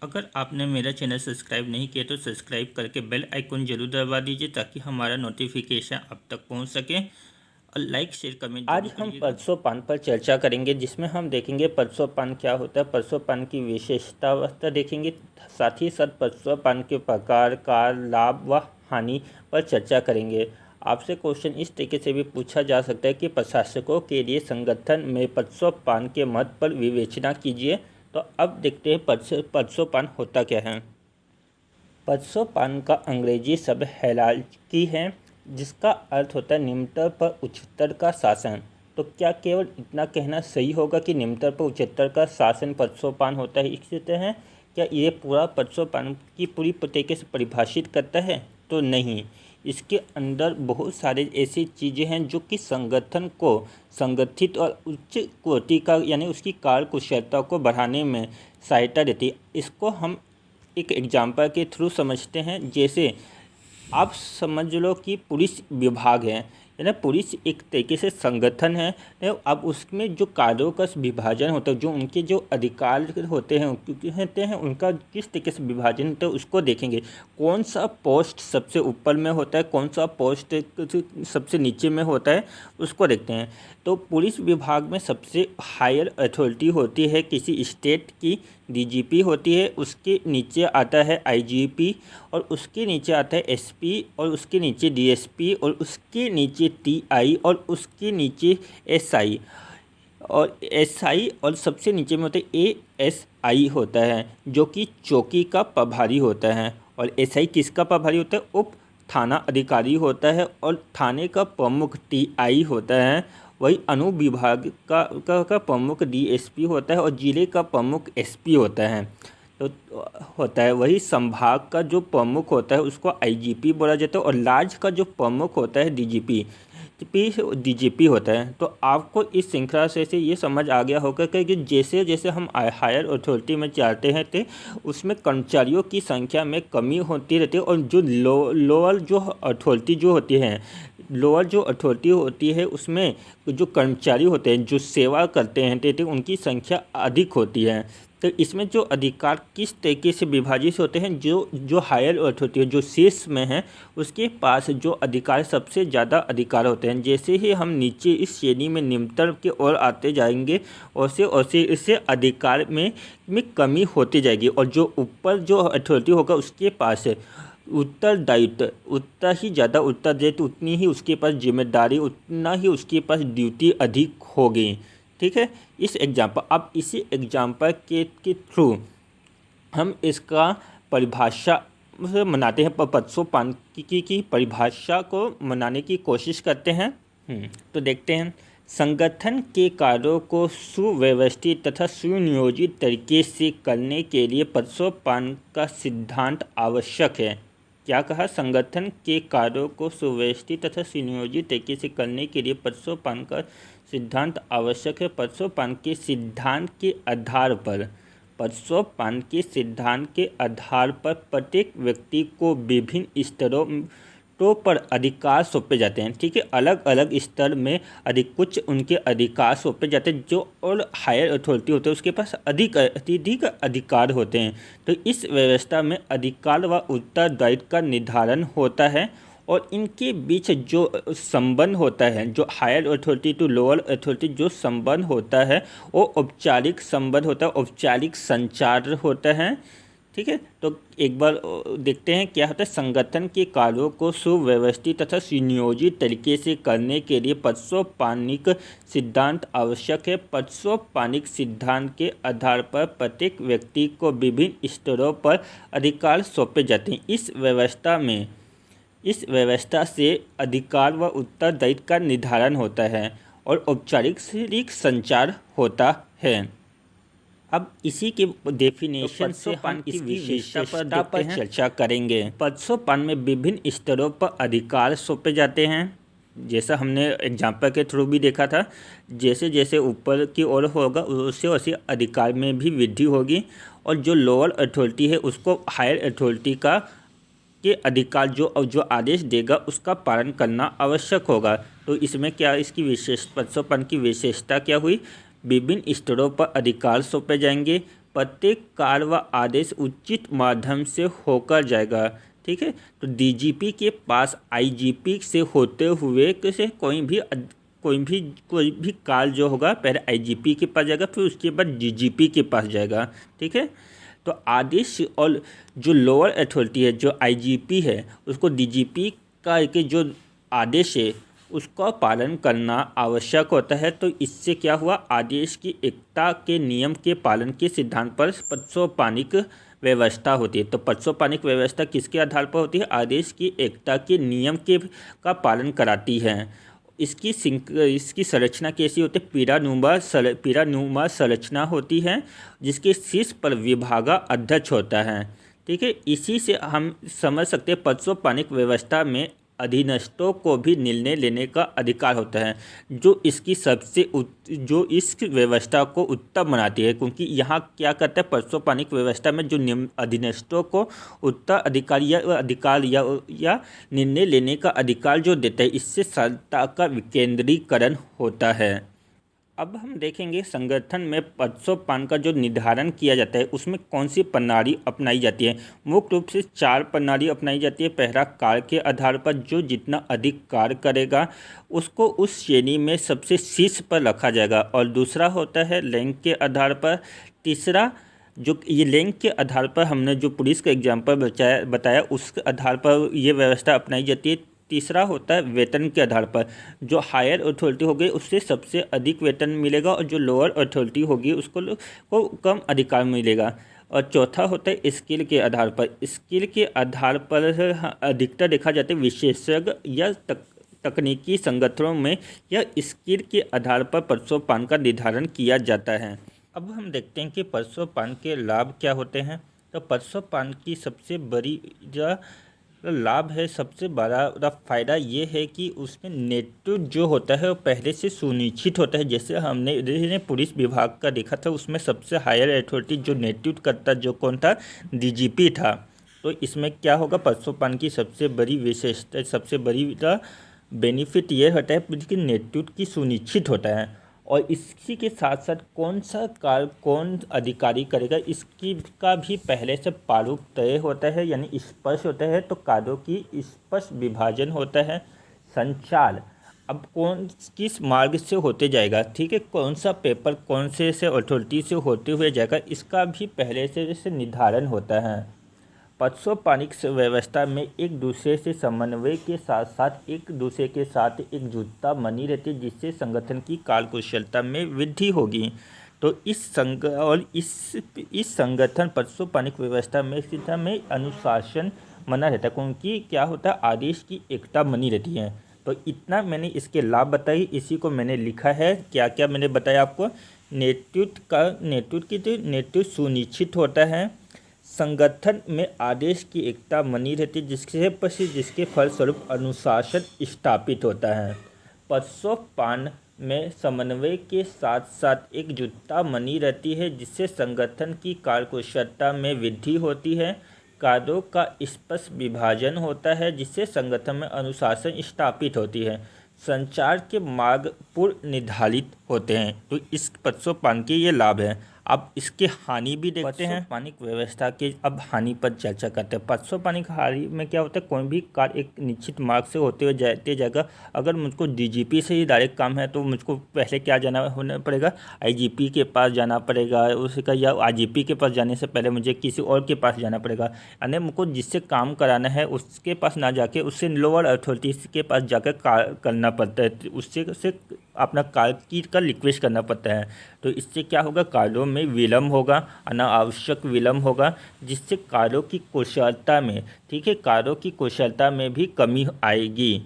अगर आपने मेरा चैनल सब्सक्राइब नहीं किया तो सब्सक्राइब करके बेल आइकन जरूर दबा दीजिए ताकि हमारा नोटिफिकेशन आप तक पहुंच सके और लाइक शेयर कमेंट आज जरूर हम करिएगा। परसों पान पर चर्चा करेंगे, जिसमें हम देखेंगे परसों पान क्या होता है, परसों पान की विशेषता देखेंगे। साथ ही साथ परसों पान के प्रकार, लाभ व हानि पर चर्चा करेंगे। आपसे क्वेश्चन इस तरीके से भी पूछा जा सकता है कि प्रशासकों के लिए संगठन में परसों पान के महत्व पर विवेचना कीजिए। तो अब देखते हैं परसों पान होता क्या है। परसों पान का अंग्रेजी शब्द हायरार्की है, जिसका अर्थ होता है निम्नतर पर उच्चतर का शासन। तो क्या केवल इतना कहना सही होगा कि निम्नतर पर उच्चतर का शासन परसों पान होता है? इसी तरह क्या ये पूरा परसों पान की पूरी तरीके से परिभाषित करता है? तो नहीं, इसके अंदर बहुत सारे ऐसी चीज़ें हैं जो कि संगठन को संगठित और उच्च कोटि का यानी उसकी कार्यकुशलता को बढ़ाने में सहायता देती है। इसको हम एक एग्जाम्पल के थ्रू समझते हैं। जैसे आप समझ लो कि पुलिस विभाग है ना, पुलिस एक तरीके से संगठन है। अब उसमें जो कार्यों का विभाजन होता है, जो उनके जो अधिकार होते हैं उनका किस तरीके से विभाजन होता है उसको देखेंगे। कौन सा पोस्ट सबसे ऊपर में होता है, कौन सा पोस्ट सबसे नीचे में होता है, उसको देखते हैं। तो पुलिस विभाग में सबसे हायर अथॉरिटी होती है किसी स्टेट की, डीजीपी होती है। उसके नीचे आता है आईजीपी, और उसके नीचे आता है एसपी, और उसके नीचे डीएसपी, और उसके नीचे टीआई, और उसके नीचे एसआई और सबसे नीचे में होता है एएसआई होता है, जो कि चौकी का प्रभारी होता है। और एसआई किसका प्रभारी होता है? उप थाना अधिकारी होता है। और थाने का प्रमुख टीआई होता है। वही अनुविभाग का प्रमुख डीएसपी होता है, और जिले का प्रमुख एसपी होता है। तो होता है वही संभाग का जो प्रमुख होता है उसको आईजीपी बोला जाता है, और राज्य का जो प्रमुख होता है डीजीपी होता है। तो आपको इस श्रृंखला से ये समझ आ गया होगा कि जैसे जैसे हम हायर अथॉरिटी में जाते हैं तो उसमें कर्मचारियों की संख्या में कमी होती रहती है, और जो लोअर जो अथॉरिटी जो होती है, लोअर जो अथॉरिटी होती है उसमें जो कर्मचारी होते हैं जो सेवा करते हैं तो उनकी संख्या अधिक होती है। तो इसमें जो अधिकार किस तरीके से विभाजित होते हैं, जो जो हायर अथॉरिटी है, जो शीर्ष में है, उसके पास जो अधिकार सबसे ज़्यादा अधिकार होते हैं। जैसे ही हम नीचे इस श्रेणी में निम्नतर की ओर आते जाएंगे, वैसे इससे अधिकार में कमी होती जाएगी। और जो ऊपर जो अथॉरिटी होगा उसके पास उत्तरदायित्व उतना ही ज़्यादा उत्तरदायित्व, उतनी ही उसके पास जिम्मेदारी, उतना ही उसके पास ड्यूटी अधिक होगी। ठीक है, इस एग्जाम्पल अब इसी एग्जाम्पल के थ्रू हम इसका परिभाषा मनाते हैं, परसों पान की परिभाषा को मनाने की कोशिश करते हैं। तो देखते हैं, संगठन के कार्यों को सुव्यवस्थित तथा सुनियोजित तरीके से करने के लिए परसों पान का सिद्धांत आवश्यक है। क्या कहा? संगठन के कार्यों को सुव्यवस्थित तथा सुनियोजित तरीके से करने के लिए परसों पान का सिद्धांत आवश्यक है। परसों पान के सिद्धांत के आधार पर प्रत्येक व्यक्ति को विभिन्न स्तरों पर अधिकार सौंपे जाते हैं। ठीक है, अलग अलग स्तर में कुछ उनके अधिकार सौंपे जाते हैं। जो और हायर अथॉरिटी होते हैं उसके पास अत्यधिक अधिकार होते हैं। तो इस व्यवस्था में अधिकार व उत्तरदायित्व का निर्धारण होता है, और इनके बीच जो संबंध होता है, जो higher authority to lower authority जो संबंध होता है, वो औपचारिक संबंध होता है, औपचारिक संचार होता है। ठीक है, तो एक बार देखते हैं क्या होता है। संगठन के कार्यों को सुव्यवस्थित तथा सुनियोजित तरीके से करने के लिए परसों पानिक सिद्धांत आवश्यक है। परसों पानिक सिद्धांत के आधार पर प्रत्येक व्यक्ति को विभिन्न स्तरों पर अधिकार सौंपे जाते हैं। इस व्यवस्था से अधिकार व उत्तरदायित्व का निर्धारण होता है, और औपचारिक संचार होता है। अब इसी के डेफिनेशन से हम इसकी विशेषता पर चर्चा करेंगे। परसों पान में विभिन्न स्तरों पर अधिकार सौंपे जाते हैं, जैसा हमने एग्जाम्पल के थ्रू भी देखा था। जैसे जैसे ऊपर की ओर होगा उससे वैसे अधिकार में भी वृद्धि होगी, और जो लोअर अथॉरिटी है उसको हायर अथॉरिटी के अधिकार जो आदेश देगा उसका पालन करना आवश्यक होगा। तो इसमें क्या परसों पान की विशेषता क्या हुई? विभिन्न स्तरों पर अधिकार सौंपे जाएंगे। प्रत्येक कार्य व आदेश उचित माध्यम से होकर जाएगा। ठीक है, तो डीजीपी के पास आईजीपी से होते हुए कैसे कोई भी कार्य जो होगा पहले आईजीपी के पास जाएगा, फिर उसके बाद डीजीपी के पास जाएगा। ठीक है, तो आदेश और जो लोअर अथॉरिटी है जो आईजीपी है उसको डीजीपी का के जो आदेश है उसका पालन करना आवश्यक होता है। तो इससे क्या हुआ, आदेश की एकता के नियम के पालन के सिद्धांत पर प्रसोपानिक व्यवस्था होती है। तो प्रसोपानिक व्यवस्था किसके आधार पर होती है, आदेश की एकता के नियम के का पालन कराती है। इसकी संरचना कैसी होती है, पीरानुमा संरचना होती है जिसके शीर्ष पर विभागाध्यक्ष होता है। ठीक है, इसी से हम समझ सकते हैं प्रसोपानिक व्यवस्था में अधीनस्थों को भी निर्णय लेने का अधिकार होता है, जो इस व्यवस्था को उत्तम बनाती है। क्योंकि यहाँ क्या करता है, प्रसोपानिक व्यवस्था में जो अधीनस्थों को उत्तराधिकार या निर्णय लेने का अधिकार जो देता है, इससे सत्ता का विकेंद्रीकरण होता है। अब हम देखेंगे संगठन में प्रसोपान का जो निर्धारण किया जाता है उसमें कौन सी प्रणाली अपनाई जाती है। मुख्य रूप से 4 प्रणाली अपनाई जाती है। पहला, कार्य के आधार पर जो जितना अधिक कार्य करेगा उसको उस श्रेणी में सबसे शीर्ष पर रखा जाएगा। और दूसरा होता है रैंक के आधार पर। तीसरा, जो ये रैंक के आधार पर हमने जो पुलिस का एग्जाम्पल बताया उसके आधार पर ये व्यवस्था अपनाई जाती है। तीसरा होता है वेतन के आधार पर, जो हायर अथॉरिटी होगी उससे सबसे अधिक वेतन मिलेगा और जो लोअर अथॉरिटी होगी उसको कम अधिकार मिलेगा। और चौथा होता है स्किल के आधार पर। स्किल के आधार पर अधिकतर देखा जाता है विशेषज्ञ या तकनीकी संगठनों में यह स्किल के आधार पर प्रसोपान का निर्धारण किया जाता है। अब हम देखते हैं कि प्रसोपान के लाभ क्या होते हैं। तो प्रसोपान की सबसे बड़ी लाभ है, सबसे बड़ा फ़ायदा ये है कि उसमें नेतृत्व जो होता है वो पहले से सुनिश्चित होता है। जैसे हमने पुलिस विभाग का देखा था, उसमें सबसे हायर अथॉरिटी जो नेतृत्व करता जो कौन था, डीजीपी था। तो इसमें क्या होगा, प्रसोपान की सबसे बड़ी विशेषता, सबसे बड़ी बेनिफिट ये होता है कि नेतृत्व की सुनिश्चित होता है। और इसी के साथ साथ कौन सा कार्य कौन अधिकारी करेगा इसकी का भी पहले से प्रारूप तय होता है, यानी स्पष्ट होता है। तो कार्यों की स्पष्ट विभाजन होता है। संचार अब किस मार्ग से होते जाएगा, ठीक है, कौन सा पेपर कौन से अथॉरिटी से होते हुए जाएगा, इसका भी पहले से निर्धारण होता है। प्रसोपानिक व्यवस्था में एक दूसरे से समन्वय के साथ साथ एक दूसरे के साथ एकजुटता बनी रहती है, जिससे संगठन की कार्यकुशलता में वृद्धि होगी। तो इस संगठन प्रसोपानिक व्यवस्था में अनुशासन बना रहता है, क्योंकि क्या होता है, आदेश की एकता बनी रहती है। तो इतना मैंने इसके लाभ बताई, इसी को मैंने लिखा है। क्या क्या मैंने बताया आपको, नेतृत्व सुनिश्चित होता है। संगठन में आदेश की एकता बनी रहती है, जिसके फलस्वरूप अनुशासन स्थापित होता है। प्रसोपान में समन्वय के साथ साथ एकजुटता बनी रहती है, जिससे संगठन की कार्यकुशलता में वृद्धि होती है। कार्यों का स्पष्ट विभाजन होता है, जिससे संगठन में अनुशासन स्थापित होती है। संचार के मार्ग पूर्व निर्धारित होते हैं। तो इस प्रसोपान के ये लाभ हैं। अब इसके हानि भी देखते हैं। प्रसोपानिक व्यवस्था के अब हानि पर चर्चा करते हैं। प्रसोपानिक हानि में क्या होता है, कोई भी कार्य एक निश्चित मार्ग से होते हुए जाएगा। अगर मुझको डीजीपी से ही डायरेक्ट काम है तो मुझको पहले क्या होना पड़ेगा, आईजीपी के पास जाना पड़ेगा उसका, या आईजीपी के पास जाने से पहले मुझे किसी और के पास जाना पड़ेगा। यानी मुझको जिससे काम कराना है उसके पास ना जाके उससे लोअर अथॉरिटी के पास जाकर करना पड़ता है, उससे अपना कार्य का रिक्वेस्ट करना पड़ता है। तो इससे क्या होगा, कार्यों में विलम्ब होगा, अनावश्यक विलम्ब होगा, जिससे कार्यों की कुशलता में, ठीक है, कार्यों की कुशलता में भी कमी आएगी।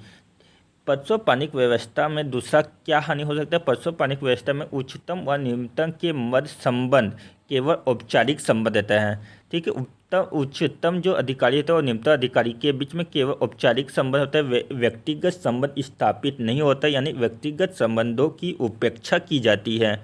प्रसोपानिक व्यवस्था में दूसरा क्या हानि हो सकता है, प्रसोपानिक व्यवस्था में उच्चतम व निम्नतम के मध्य संबंध केवल औपचारिक संबंध रहता है। ठीक है, उच्चतम जो अधिकारी होता है और निम्नतम अधिकारी के बीच में केवल औपचारिक संबंध होता है, व्यक्तिगत संबंध स्थापित नहीं होता, यानी व्यक्तिगत संबंधों की उपेक्षा की जाती है।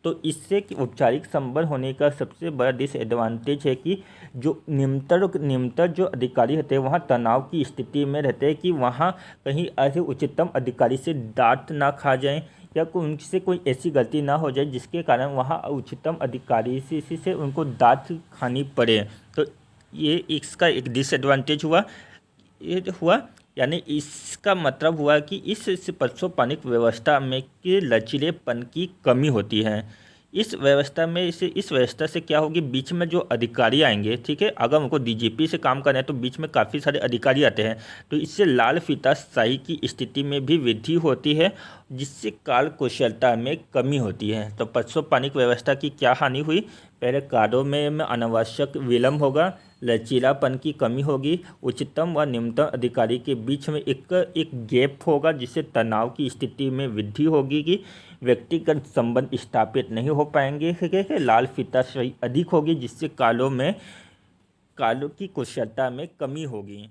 तो इससे औपचारिक संबंध होने का सबसे बड़ा डिसएडवांटेज है कि जो निम्नतर जो अधिकारी होते हैं वहाँ तनाव की स्थिति में रहते हैं कि वहाँ कहीं ऐसे उच्चतम अधिकारी से डांट ना खा जाएं, या उनसे कोई ऐसी गलती ना हो जाए जिसके कारण वहाँ उच्चतम अधिकारी से उनको डांट खानी पड़े। तो ये इसका एक डिसएडवांटेज हुआ यानी इसका मतलब हुआ कि इस प्रशासनिक व्यवस्था में कि लचीलेपन की कमी होती है। इस व्यवस्था से क्या होगी, बीच में जो अधिकारी आएंगे, ठीक है, अगर उनको डीजीपी से काम करना है तो बीच में काफ़ी सारे अधिकारी आते हैं, तो इससे लाल फीताशाही की स्थिति में भी वृद्धि होती है, जिससे कार्य कुशलता में कमी होती है। तो प्रशासनिक व्यवस्था की क्या हानि हुई, पहले कार्यों में अनावश्यक विलम्ब होगा, लचीलापन की कमी होगी, उच्चतम व निम्नतम अधिकारी के बीच में एक गैप होगा, जिससे तनाव की स्थिति में वृद्धि होगी कि व्यक्तिगत संबंध स्थापित नहीं हो पाएंगे, लाल फीताशाही अधिक होगी, जिससे कार्यों की कुशलता में कमी होगी।